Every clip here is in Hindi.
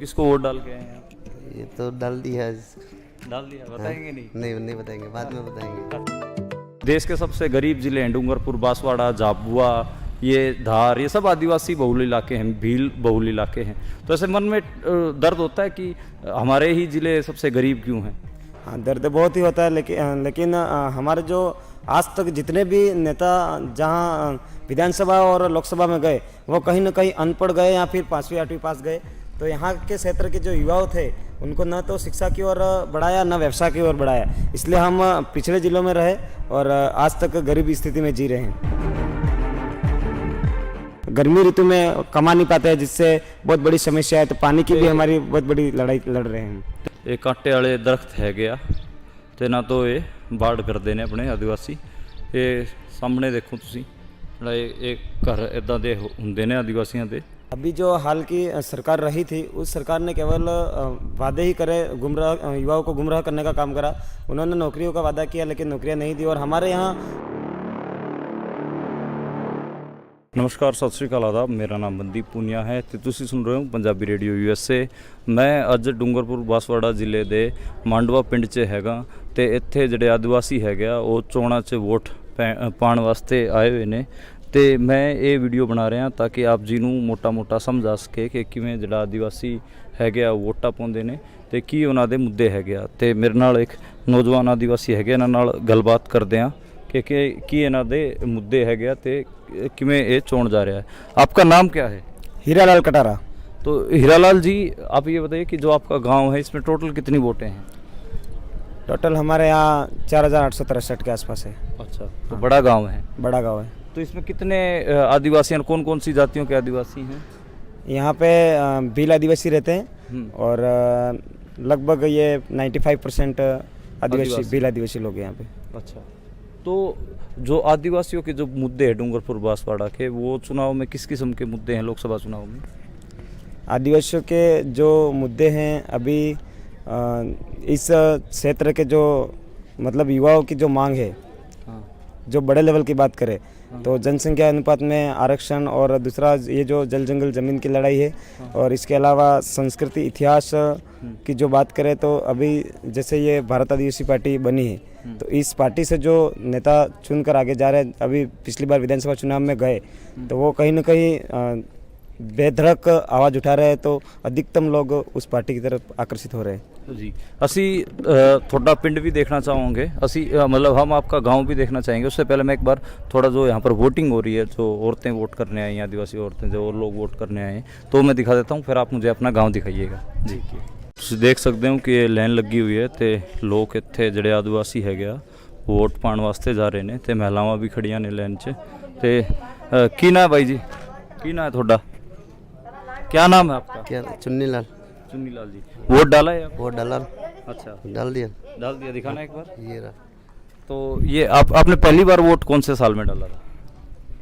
किसको वोट डाल के आए हैं आप? ये तो डाल दिया है। डाल दिया, बताएंगे नहीं? नहीं बताएंगे, बाद में बताएंगे। देश के सबसे गरीब जिले हैं डूंगरपुर, बांसवाड़ा, झाबुआ, ये धार, ये सब आदिवासी बहुल इलाके हैं, भील बहुल इलाके हैं। तो ऐसे मन में दर्द होता है कि हमारे ही जिले सबसे गरीब क्यों हैं? हाँ, दर्द बहुत ही होता है, लेकिन हमारे जो आज तक जितने भी नेता जहाँ विधानसभा और लोकसभा में गए वो कहीं ना कहीं अनपढ़ गए या फिर 5वीं 8वीं पास गए। तो यहाँ के क्षेत्र के जो युवा थे उनको न तो शिक्षा की ओर बढ़ाया न व्यवसाय की ओर बढ़ाया, इसलिए हम पिछड़े जिलों में रहे और आज तक गरीबी स्थिति में जी रहे हैं। गर्मी ऋतु में कमा नहीं पाते हैं, जिससे बहुत बड़ी समस्या है। तो पानी की भी हमारी बहुत बड़ी लड़ाई लड़ रहे हैं। ਇਹ ਕਾਂਟੇ ਵਾਲੇ ਦਰਖਤ ਹੈਗੇ ਆ ਤੇ ਨਾ ਤੋਂ ਇਹ ਬਾੜ ਕਰਦੇ ਨੇ ਆਪਣੇ ਆਦੀਵਾਸੀ। ਇਹ ਸਾਹਮਣੇ ਦੇਖੋ ਤੁਸੀਂ, ਜਿਹੜਾ ਇਹ ਘਰ ਇਦਾਂ ਦੇ ਹੁੰਦੇ ਨੇ ਆदिवासियों ਦੇ। अभी जो हाल की सरकार रही थी उस सरकार ने केवल वादे ही करे, गुमराह युवाओं को गुमराह करने का काम करा। उन्होंने नौकरियों का वादा किया लेकिन नौकरियां नहीं दी। और हमारे यहाँ नमस्कार, सत श्री अकाल, आदाब। मेरा नाम मनदीप पूनिया है तो तुसी सुन रहे हो पंजाबी रेडियो USA। मैं अज डूंगरपुर बांसवाड़ा जिले दे मांडवा पिंड 'ਚ हैगा ਤੇ ਇੱਥੇ ਜਿਹੜੇ ਆदिवासी ਹੈਗੇ ਆ ਉਹ ਚੋਣਾਂ 'ਚ ਵੋਟ ਪਾਉਣ ਵਾਸਤੇ ਆਏ ਹੋਏ ਨੇ ਤੇ ਮੈਂ ਇਹ ਵੀਡੀਓ ਬਣਾ ਰਿਹਾ ਤਾਂ ਕਿ ਆਪ ਜੀ ਨੂੰ ਮੋਟਾ ਸਮਝ ਆ ਸਕੇ ਕਿ ਕਿਵੇਂ ਜਿਹੜਾ ਆदिवासी ਹੈਗੇ ਆ ਵੋਟਾਂ ਪਾਉਂਦੇ ਨੇ ਤੇ ਕੀ ਉਹਨਾਂ ਦੇ ਮੁੱਦੇ ਹੈਗੇ ਆ। ਤੇ ਮੇਰੇ ਨਾਲ ਇੱਕ ਨੌਜਵਾਨ ਆदिवासी ਹੈਗੇ, ਇਹਨਾਂ ਨਾਲ ਗੱਲਬਾਤ ਕਰਦੇ ਆ कि की इन्हों दे मुद्दे है गया ते किमें ये चोण जा रहा है। आपका नाम क्या है? हीरालाल कटारा। तो हीरालाल जी, आप ये बताइए कि जो आपका गांव है इसमें टोटल कितनी वोटें हैं? टोटल हमारे यहाँ 4863 के आसपास है। अच्छा, तो बड़ा गांव है। बड़ा गांव है। तो इसमें कितने आदिवासी, कौन कौन सी जातियों के आदिवासी हैं? यहाँ पे भील आदिवासी रहते हैं और लगभग ये 95% आदिवासी भील आदिवासी लोग हैं यहाँ पे। अच्छा, तो जो आदिवासियों के जो मुद्दे हैं डूंगरपुर बांसवाड़ा के, वो चुनाव में किस किस्म के मुद्दे हैं लोकसभा चुनाव में? आदिवासियों के जो मुद्दे हैं अभी इस क्षेत्र के जो मतलब युवाओं की जो मांग है, हाँ। जो बड़े लेवल की बात करें तो जनसंख्या अनुपात में आरक्षण और दूसरा ये जो जल जंगल ज़मीन की लड़ाई है, और इसके अलावा संस्कृति इतिहास की जो बात करें तो अभी जैसे ये भारत आदिवासी पार्टी बनी है तो इस पार्टी से जो नेता चुनकर आगे जा रहे हैं, अभी पिछली बार विधानसभा चुनाव में गए तो वो कहीं ना कहीं बेधड़क आवाज़ उठा रहे हैं, तो अधिकतम लोग उस पार्टी की तरफ आकर्षित हो रहे हैं। जी, असी थोड़ा पिंड भी देखना चाहोगे, असी मतलब हम आपका गांव भी देखना चाहेंगे। उससे पहले मैं एक बार थोड़ा जो यहाँ पर वोटिंग हो रही है, जो औरतें वोट करने आई हैं, आदिवासी औरतें जो और लोग वोट करने आए हैं, तो मैं दिखा देता हूँ, फिर आप मुझे अपना गाँव दिखाइएगा। जी, ਤੁਸੀਂ ਦੇਖ ਸਕਦੇ ਹੋ ਕਿ ਇਹ ਲਾਈਨ ਲੱਗੀ ਹੋਈ ਹੈ ਤੇ ਲੋਕ ਇੱਥੇ ਜਿਹੜੇ ਆदिवासी ਹੈਗੇ ਆ ਵੋਟ ਪਾਉਣ ਵਾਸਤੇ ਜਾ ਰਹੇ ਨੇ ਤੇ ਮਹਿਲਾਵਾਂ ਵੀ ਖੜੀਆਂ ਨੇ ਲਾਈਨ 'ਚ। ਤੇ ਕੀ ਨਾਮ ਹੈ ਬਾਈ ਜੀ? ਕੀ ਨਾਮ ਹੈ ਤੁਹਾਡਾ? क्या नाम है आपका? क्या? चुन्नीलाल। चुन्नीलाल जी, वोट डाला है आप? वोट डाला। अच्छा, डाल दिया। डाल दिया, दिखाना एक बार। ये रहा। तो ये आपने पहली बार वोट कौन से साल में डाला था?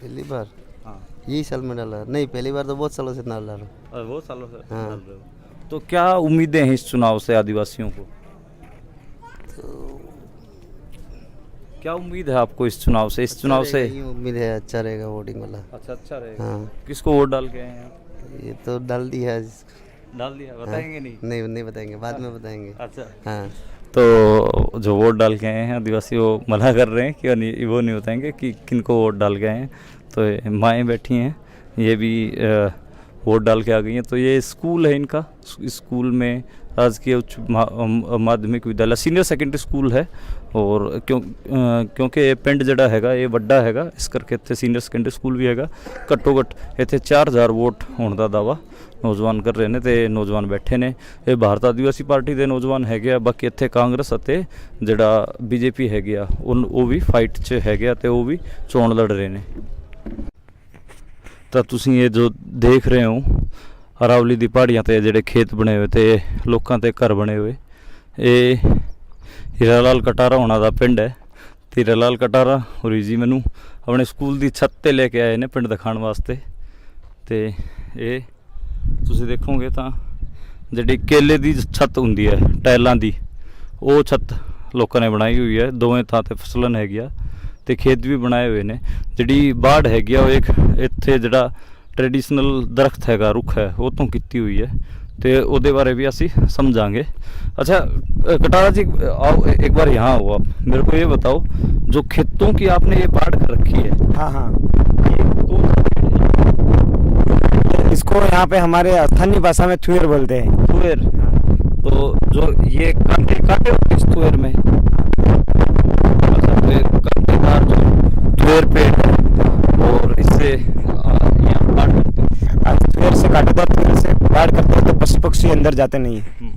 पहली बार? हाँ, यही साल में डाला। नहीं, पहली बार तो बहुत सालों से डाल रहा हूँ। वो सालों से हाँ। डाल रहे हो। तो क्या उम्मीदें हैं इस चुनाव से आदिवासियों को? क्या उम्मीद है आपको इस चुनाव से? इस चुनाव से उम्मीद है अच्छा रहेगा वोटिंग वाला। अच्छा रहेगा। हाँ। किसको वोट डाल के आए हैं आप? ये तो डाल दिया है। डाल दिया, बताएंगे नहीं? नहीं बताएंगे, बाद में बताएंगे। अच्छा, हाँ। तो जो वोट डाल के आए हैं आदिवासी वो मना कर रहे हैं कि वो नहीं बताएंगे कि किनको वोट डाल के आए हैं। तो माएँ बैठी हैं, ये भी वोट डाल के आ गई हैं। तो ये स्कूल है इनका, स्कूल में राजकीय उच्च माध्यमिक विद्यालय सीनियर सेकेंडरी स्कूल है। और क्योंकि ये पिंड जड़ा हैगा ये वड्डा हैगा, इस करके इत्थे सीनियर सेकेंडरी स्कूल भी हैगा। घट्टो घट्ट इत्थे 4000 वोट होने का दावा नौजवान कर रहे हैं ते नौजवान बैठे ने। ये भारत आदिवासी पार्टी के नौजवान हैगे आ, बाकी इत्थे कांग्रेस अते जड़ा BJP हैगे आ वो भी फाइट 'च हैगे आ ते वो भी चोण लड़ रहे हैं। तो तुसीं ये जो देख रहे हो अरावली दी पहाड़ियां ते जेडे खेत बने हुए ते लोकां ते घर बने हुए, ये हीरालाल कटारा होना दा पिंड है। ते हीरालाल कटारा होरी जी मैनू अपने स्कूल दी छत ते लेके आए ने पिंड दिखाने वास्ते। ते ये तुसीं देखोगे तां जिहड़ी केले दी छत हुंदी है टाइलां दी, वो छत लोकां ने बनाई हुई है। दोवें थां ते फसलन हैगी आ ते खेत भी बनाए हुए ने। जिहड़ी बाड़ हैगी आ वो एक इत्थे जिहड़ा ट्रेडिशनल दरख्त हैगा रुख है वो तो कीती हुई है। ਤੇ ਉਹਦੇ ਬਾਰੇ ਵੀ ਅਸੀਂ समझाएंगे। अच्छा कटारा जी आओ एक बार यहाँ आओ आप, मेरे को ये बताओ जो खेतों की आपने ये बाढ़ कर रखी है, हाँ हाँ, ये कौन सा पेड़ है? इसको यहाँ पे हमारे स्थानीय भाषा में थुएर बोलते हैं। तुअर। तो जो ये कांटे कांटे होते हैं इस तुअर में, अच्छा तो ये कांटेदार जो तुअर पेड़ है और इससे यहाँ बाढ़ करते हैं। थुएर से काटेदार थुएर से बाढ़ करते हैं तो पशु पक्षी अंदर जाते नहीं है।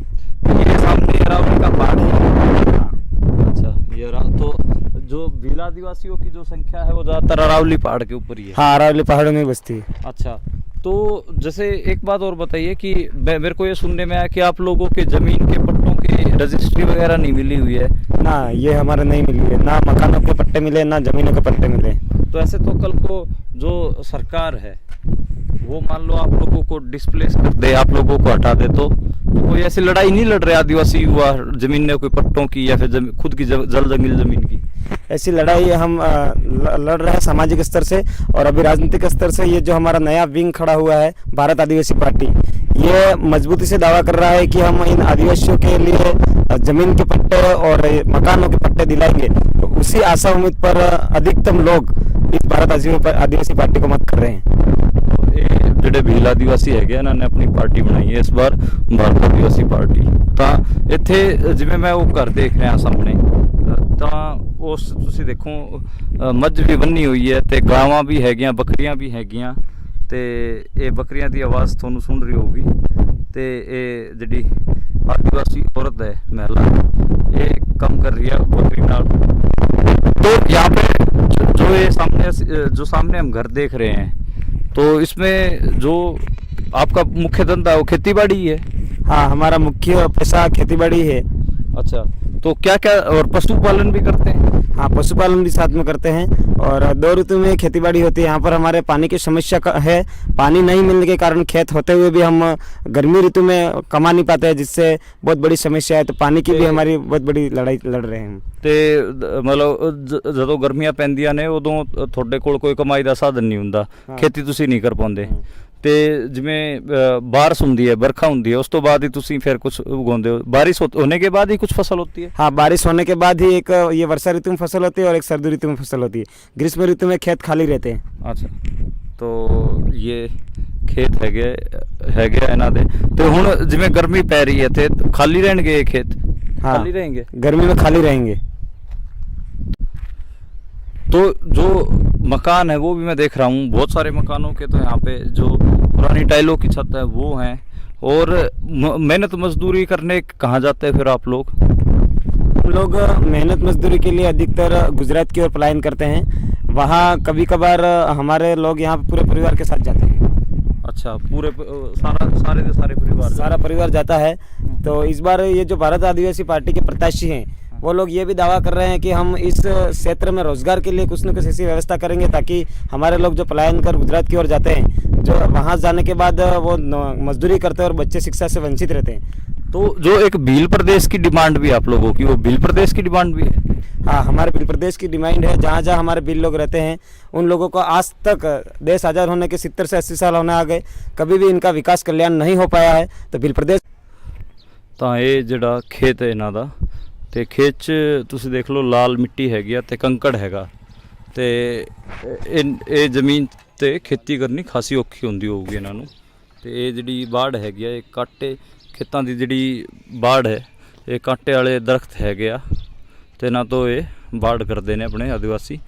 ये सामने अरावली का पहाड़ है। अच्छा ये तो जो भील आदिवासियों की जो संख्या है वो ज्यादातर अरावली पहाड़ के ऊपर ही है। हाँ, अरावली पहाड़ों में बसती है। अच्छा तो जैसे एक बात और बताइए कि मेरे को ये सुनने में आया कि आप लोगों के जमीन के पट्टों की रजिस्ट्री वगैरह नहीं मिली हुई है। ना ये हमारे नहीं मिली है, ना मकानों के पट्टे मिले, ना जमीनों के पट्टे मिले। तो ऐसे तो कल को जो सरकार है वो मान लो आप लोगों को डिस्प्लेस कर दे, आप लोगों को हटा दे, तो कोई ऐसी लड़ाई नहीं लड़ रहे आदिवासी युवा जमीन ने कोई पट्टों की या फिर खुद की जल जंगल जमीन की? ऐसी लड़ाई हम लड़ रहे हैं सामाजिक स्तर से, और अभी राजनीतिक स्तर से ये जो हमारा नया विंग खड़ा हुआ है भारत आदिवासी पार्टी, ये मजबूती से दावा कर रहा है कि हम इन आदिवासियों के लिए जमीन के पट्टे और मकानों के पट्टे दिलाएंगे। तो उसी आशा उम्मीद पर अधिकतम लोग इस भारत आदिवासी पार्टी को मत कर रहे हैं। ਜਿਹੜੇ ਭੀਲ ਆदिवासी ਹੈਗੇ ਇਹਨਾਂ ਨੇ ਆਪਣੀ ਪਾਰਟੀ ਬਣਾਈ ਹੈ ਇਸ ਵਾਰ ਭਾਰਤ ਆदिवासी ਪਾਰਟੀ। ਤਾਂ ਇੱਥੇ ਜਿਵੇਂ ਮੈਂ ਉਹ ਘਰ ਦੇਖ ਰਿਹਾ ਸਾਹਮਣੇ, ਤਾਂ ਉਸ ਤੁਸੀਂ ਦੇਖੋ ਮੱਝ ਵੀ ਬੰਨੀ ਹੋਈ ਹੈ ਤੇ ਗਾਵਾਂ ਵੀ ਹੈਗੀਆਂ, ਬੱਕਰੀਆਂ ਵੀ ਹੈਗੀਆਂ, ਤੇ ਇਹ ਬੱਕਰੀਆਂ ਦੀ ਆਵਾਜ਼ ਤੁਹਾਨੂੰ ਸੁਣ ਰਹੀ ਹੋਊਗੀ। ਤੇ ਇਹ ਜਿਹੜੀ ਆदिवासी औरत है महिला, ये काम कर रही है बकरी नाल। तो यहाँ पे जो ये सामने हम घर देख रहे हैं, तो इसमें जो आपका मुख्य धंधा है वो खेती बाड़ी है? हाँ, हमारा मुख्य पैसा खेती बाड़ी है। अच्छा तो क्या क्या और पशुपालन भी करते हैं? हाँ, पशुपालन भी साथ में करते हैं, और 2 ऋतु में खेती बाड़ी होती है। यहाँ पर हमारे पानी की समस्या है, पानी नहीं मिलने के कारण खेत होते हुए भी हम गर्मी ऋतु में कमा नहीं पाते हैं, जिससे बहुत बड़ी समस्या है। तो पानी की भी हमारी बहुत बड़ी लड़ाई लड़ रहे हैं। ਤੇ ਮਤਲਬ ਜਦੋਂ ਗਰਮੀਆਂ ਪੈਂਦੀਆਂ ਨੇ ਉਦੋਂ ਤੁਹਾਡੇ ਕੋਲ ਕੋਈ ਕਮਾਈ ਦਾ ਸਾਧਨ ਨਹੀਂ ਹੁੰਦਾ, ਖੇਤੀ ਤੁਸੀਂ ਨਹੀਂ ਕਰ ਪਾਉਂਦੇ। ਤੇ ਜਿਵੇਂ ਬਾਰਿਸ਼ ਹੁੰਦੀ ਹੈ, बरखा ਹੁੰਦੀ है, ਉਸ ਤੋਂ ਬਾਅਦ ਹੀ ਤੁਸੀਂ ਫਿਰ ਕੁਝ उगाते हो? बारिश होने के बाद ही कुछ फसल होती है? हाँ, बारिश होने के बाद ही एक ये वर्षा ऋतु में फसल होती है और एक सर्दी ऋतु में फसल होती है। ग्रीष्म ऋतु में खेत खाली रहते हैं। अच्छा तो ये खेत ਹੈਗੇ ਇਹਨਾਂ ਦੇ, ਤੇ ਹੁਣ ਜਿਵੇਂ ਗਰਮੀ ਪੈ ਰਹੀ ਹੈ ਤੇ ਖਾਲੀ ਰਹਿਣਗੇ ਇਹ ਖੇਤ? हाँ, खाली रहेंगे गर्मी में खाली रहेंगे। तो जो मकान है वो भी मैं देख रहा हूँ, बहुत सारे मकानों के तो यहाँ पे जो पुरानी टाइलों की छत है वो हैं। और मेहनत मजदूरी करने कहाँ जाते हैं फिर आप लोग? हम लोग मेहनत मजदूरी के लिए अधिकतर गुजरात की ओर पलायन करते हैं। वहाँ कभी कभार हमारे लोग यहाँ पूरे परिवार के साथ जाते हैं। अच्छा पूरे सारे परिवार जाता है। तो इस बार ये जो भारत आदिवासी पार्टी के प्रत्याशी हैं वो लोग ये भी दावा कर रहे हैं कि हम इस क्षेत्र में रोजगार के लिए कुछ न कुछ ऐसी व्यवस्था करेंगे ताकि हमारे लोग जो पलायन कर गुजरात की ओर जाते हैं, जो वहाँ जाने के बाद वो मजदूरी करते हैं और बच्चे शिक्षा से वंचित रहते हैं। तो जो एक भील प्रदेश की डिमांड भी आप लोगों की, वो भील प्रदेश की डिमांड भी है? हाँ, हमारे भील प्रदेश की डिमांड है। जहाँ जहाँ हमारे भील लोग रहते हैं उन लोगों को आज तक देश आज़ाद होने के 70 से 80 साल होने आ गए, कभी भी इनका विकास कल्याण नहीं हो पाया है। तो भील प्रदेश ਤਾਂ ਇਹ ਜਿਹੜਾ ਖੇਤ ਹੈ ਇਹਨਾਂ ਦਾ, ਤੇ ਖੇਤ 'ਚ ਤੁਸੀਂ ਦੇਖ ਲਓ ਲਾਲ ਮਿੱਟੀ ਹੈਗੀ ਆ ਤੇ ਕੰਕੜ ਹੈਗਾ, ਤੇ ਇਹ ਜ਼ਮੀਨ ਤੇ ਖੇਤੀ ਕਰਨੀ ਖਾਸੀ ਔਖੀ ਹੁੰਦੀ ਹੋਊਗੀ ਇਹਨਾਂ ਨੂੰ। ਤੇ ਇਹ ਜਿਹੜੀ ਬਾੜ ਹੈਗੀ ਆ, ਇਹ ਕਾਂਟੇ ਖੇਤਾਂ ਦੀ ਜਿਹੜੀ ਬਾੜ ਹੈ, ਇਹ ਕਾਂਟੇ ਵਾਲੇ ਦਰਖਤ ਹੈਗੇ ਆ, ਤੇ ਇਹਨਾਂ ਤੋਂ ਇਹ ਬਾੜ ਕਰਦੇ ਨੇ ਆਪਣੇ ਆਦੀਵਾਸੀ।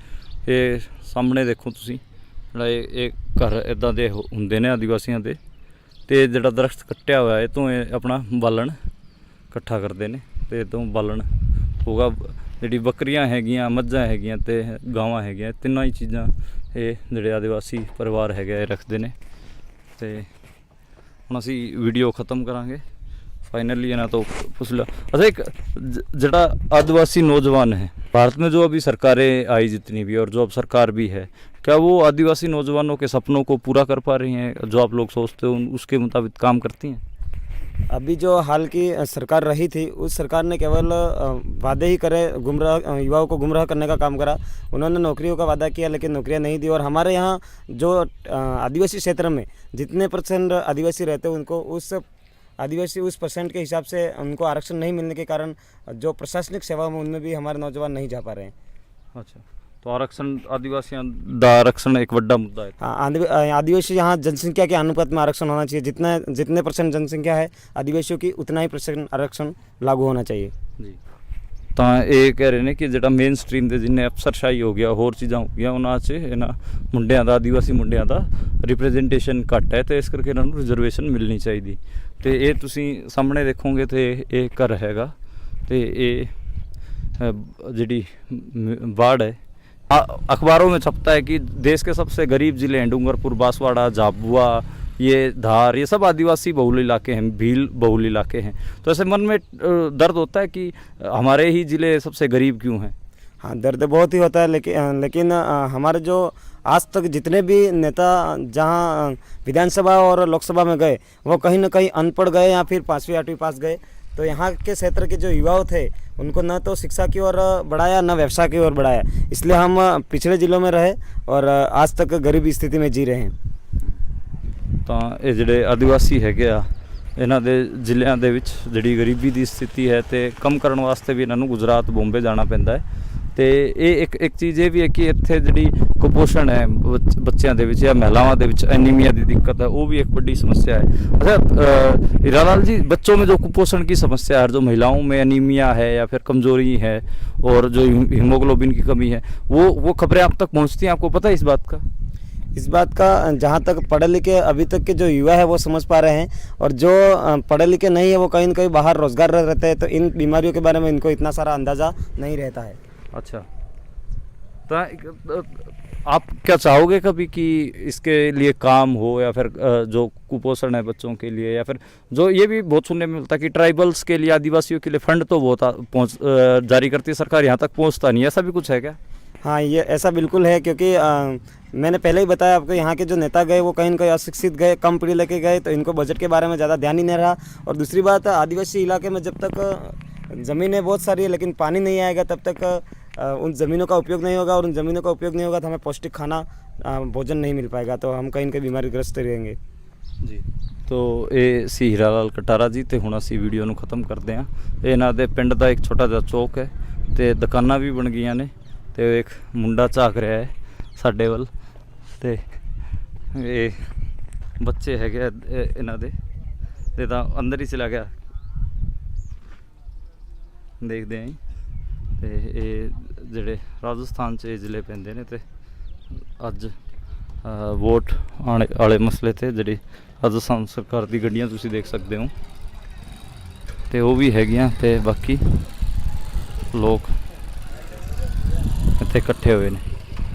ਇਹ ਸਾਹਮਣੇ ਦੇਖੋ ਤੁਸੀਂ, ਜਿਹੜਾ ਇਹ ਘਰ ਇੱਦਾਂ ਦੇ ਹੁੰਦੇ ਨੇ ਆਦੀਵਾਸੀਆਂ ਦੇ, ਤੇ ਜਿਹੜਾ ਦਰਖਤ ਕੱਟਿਆ ਹੋਇਆ ਇਹ ਤੋਂ ਇਹ ਆਪਣਾ ਬਾਲਣ ਇਕੱਠਾ ਕਰਦੇ ਨੇ, ਤੇ ਇਹ ਤੋਂ ਬਾਲਣ ਹੋਗਾ। ਜਿਹੜੀ ਬੱਕਰੀਆਂ ਹੈਗੀਆਂ, ਮੱਝਾਂ ਹੈਗੀਆਂ ਤੇ ਗਾਵਾਂ ਹੈਗੀਆਂ, ਤਿੰਨਾਂ ਹੀ ਚੀਜ਼ਾਂ ਇਹ ਜਿਹੜੇ ਆਦੀਵਾਸੀ ਪਰਿਵਾਰ ਹੈਗੇ ਇਹ ਰੱਖਦੇ ਨੇ। ਤੇ ਹੁਣ ਅਸੀਂ ਵੀਡੀਓ ख़त्म ਕਰਾਂਗੇ। फाइनली ना तो पूछ लो। अच्छा एक जड़ा आदिवासी नौजवान है भारत में, जो अभी सरकारें आई जितनी भी और जो अब सरकार भी है, क्या वो आदिवासी नौजवानों के सपनों को पूरा कर पा रही हैं? जो आप लोग सोचते हो उसके मुताबिक काम करती हैं? अभी जो हाल की सरकार रही थी उस सरकार ने केवल वादे ही करे, गुमराह युवाओं को गुमराह करने का काम करा। उन्होंने नौकरियों का वादा किया लेकिन नौकरियां नहीं दी। और हमारे यहाँ जो आदिवासी क्षेत्र में जितने % आदिवासी रहते हैं उनको उस आदिवासी उस परसेंट के हिसाब से उनको आरक्षण नहीं मिलने के कारण जो प्रशासनिक सेवा में उनमें भी हमारे नौजवान नहीं जा पा रहे हैं। अच्छा, तो आरक्षण आदिवासियों दा आरक्षण एक बड़ा मुद्दा है। हाँ, आदिवासी यहाँ जनसंख्या के अनुपात में आरक्षण होना चाहिए। जितने परसेंट जनसंख्या है आदिवासियों की, उतना ही परसेंट आरक्षण लागू होना चाहिए जी। तो ये कह रहे ने कि ਜਿਹੜਾ ਮੇਨ ਸਟ੍ਰੀਮ ਦੇ ਜਿੰਨੇ ਅਫਸਰਸ਼ਾਹੀ ਹੋ ਗਿਆ, ਹੋਰ ਚੀਜ਼ਾਂ ਹੋ ਗਈਆਂ, ਉਹਨਾਂ 'ਚ ਇਹਨਾਂ ਮੁੰਡਿਆਂ ਦਾ, ਆਦੀਵਾਸੀ ਮੁੰਡਿਆਂ ਦਾ ਰਿਪਰੈਜ਼ੈਂਟੇਸ਼ਨ ਘੱਟ ਹੈ, ਤੇ ਇਸ ਕਰਕੇ ਇਹਨਾਂ ਨੂੰ ਰਿਜ਼ਰਵੇਸ਼ਨ ਮਿਲਣੀ ਚਾਹੀਦੀ। ਤੇ ਇਹ ਤੁਸੀਂ ਸਾਹਮਣੇ ਦੇਖੋਗੇ ਤੇ ਇਹ ਘਰ ਹੈਗਾ, ਤੇ ਇਹ ਜਿਹੜੀ वार्ड है, अखबारों में छपता है कि देश के सबसे गरीब ज़िले हैं डूंगरपुर, बांसवाड़ा, झाबुआ, ये धार, ये सब आदिवासी बहुल इलाके हैं, भील बहुल इलाके हैं। तो ऐसे मन में दर्द होता है कि हमारे ही ज़िले सबसे गरीब क्यों हैं। हाँ, दर्द बहुत ही होता है, लेकिन हमारे जो आज तक जितने भी नेता जहाँ विधानसभा और लोकसभा में गए, वो कहीं ना कहीं अनपढ़ गए या फिर 5वीं 8वीं पास गए। तो यहाँ के क्षेत्र के जो युवाओं थे, उनको न तो शिक्षा की ओर बढ़ाया, न व्यवसाय की ओर बढ़ाया। इसलिए हम पिछड़े ज़िलों में रहे और आज तक गरीबी स्थिति में जी रहे हैं। ਤਾਂ ਇਹ ਜਿਹੜੇ ਆਦੀਵਾਸੀ ਹੈਗੇ ਆ, ਇਹਨਾਂ ਦੇ ਜ਼ਿਲ੍ਹਿਆਂ ਦੇ ਵਿੱਚ ਜਿਹੜੀ ਗਰੀਬੀ ਦੀ ਸਥਿਤੀ ਹੈ, ਤੇ ਕੰਮ ਕਰਨ ਵਾਸਤੇ ਵੀ ਇਹਨਾਂ ਨੂੰ ਗੁਜਰਾਤ, ਬੰਬੇ ਜਾਣਾ ਪੈਂਦਾ ਹੈ। ਤੇ ਇਹ ਇੱਕ ਚੀਜ਼ ਇਹ ਵੀ ਹੈ ਕਿ ਇੱਥੇ ਜਿਹੜੀ ਕੁਪੋਸ਼ਣ ਹੈ ਬੱਚਿਆਂ ਦੇ ਵਿੱਚ ਜਾਂ ਮਹਿਲਾਵਾਂ ਦੇ ਵਿੱਚ, ਐਨੀਮੀਆ ਦੀ ਦਿੱਕਤ है, वो भी एक बड़ी समस्या है। अच्छा हीरालाल जी, बच्चों में जो कुपोषण की समस्या है, जो महिलाओं में एनीमिया है या फिर कमज़ोरी है और जो हीमोग्लोबिन की कमी है, वो खबरें आप तक पहुंचती हैं? आपको पता है इस बात का? इस बात का जहाँ तक पढ़े लिखे अभी तक के जो युवा है वो समझ पा रहे हैं, और जो पढ़े लिखे नहीं है वो कहीं न कहीं बाहर रोजगार रहते हैं, तो इन बीमारियों के बारे में इनको इतना सारा अंदाज़ा नहीं रहता है। अच्छा, तो आप क्या चाहोगे कभी कि इसके लिए काम हो, या फिर जो कुपोषण है बच्चों के लिए, या फिर जो ये भी बहुत सुनने में मिलता है कि ट्राइबल्स के लिए, आदिवासियों के लिए फंड तो बहुत जारी करती है सरकार, यहाँ तक पहुँचता नहीं है, ऐसा भी कुछ है क्या? हाँ, ये ऐसा बिल्कुल है, क्योंकि मैंने पहले ही बताया आपको, यहाँ के जो नेता गए वो कहीं न कहीं अशिक्षित गए, कम पढ़े लिखे गए, तो इनको बजट के बारे में ज़्यादा ध्यान ही नहीं रहा। और दूसरी बात, आदिवासी इलाके में जब तक ज़मीनें बहुत सारी है लेकिन पानी नहीं आएगा, तब तक उन ज़मीनों का उपयोग नहीं होगा, और उन ज़मीनों का उपयोग नहीं होगा तो हमें पौष्टिक खाना, भोजन नहीं मिल पाएगा, तो हम कहीं न कहीं बीमारीग्रस्त रहेंगे ਜੀ। तो ਇਹ ਸੀ ਹੀਰਾਲਾਲ ਕਟਾਰਾ ਜੀ, ਤੇ ਹੁਣ ਅਸੀਂ ਵੀਡੀਓ ਨੂੰ ਖਤਮ ਕਰਦੇ ਹਾਂ। ਇਹ ਇਹਨਾਂ ਦੇ ਪਿੰਡ ਦਾ ਇੱਕ ਛੋਟਾ ਜਿਹਾ ਚੌਕ ਹੈ, ਤੇ ਦੁਕਾਨਾਂ ਵੀ ਬਣ ਗਈਆਂ ਨੇ, ਤੇ ਇੱਕ ਮੁੰਡਾ ਝਾਕ ਰਿਹਾ ਹੈ ਸਾਡੇ ਵੱਲ, ਤੇ ਇਹ ਬੱਚੇ ਹੈਗੇ ਇਹਨਾਂ ਦੇ, ਤੇ ਤਾਂ ਅੰਦਰ ਹੀ ਚਲਾ ਗਿਆ, ਦੇਖਦੇ ਆਂ ਜੀ। ਤੇ ਇਹ ਜਿਹੜੇ ਰਾਜਸਥਾਨ 'ਚ ਇਹ ਜ਼ਿਲ੍ਹੇ ਪੈਂਦੇ ਨੇ, ਤੇ ਅੱਜ ਵੋਟ ਆਉਣ ਵਾਲੇ ਮਸਲੇ 'ਤੇ ਜਿਹੜੀ ਰਾਜਸਥਾਨ ਸਰਕਾਰ ਦੀ ਗੱਡੀਆਂ ਤੁਸੀਂ ਦੇਖ ਸਕਦੇ ਹੋ, ਤੇ ਉਹ ਵੀ ਹੈਗੀਆਂ, ਤੇ ਬਾਕੀ ਲੋਕ ਇੱਥੇ ਇਕੱਠੇ ਹੋਏ ਨੇ।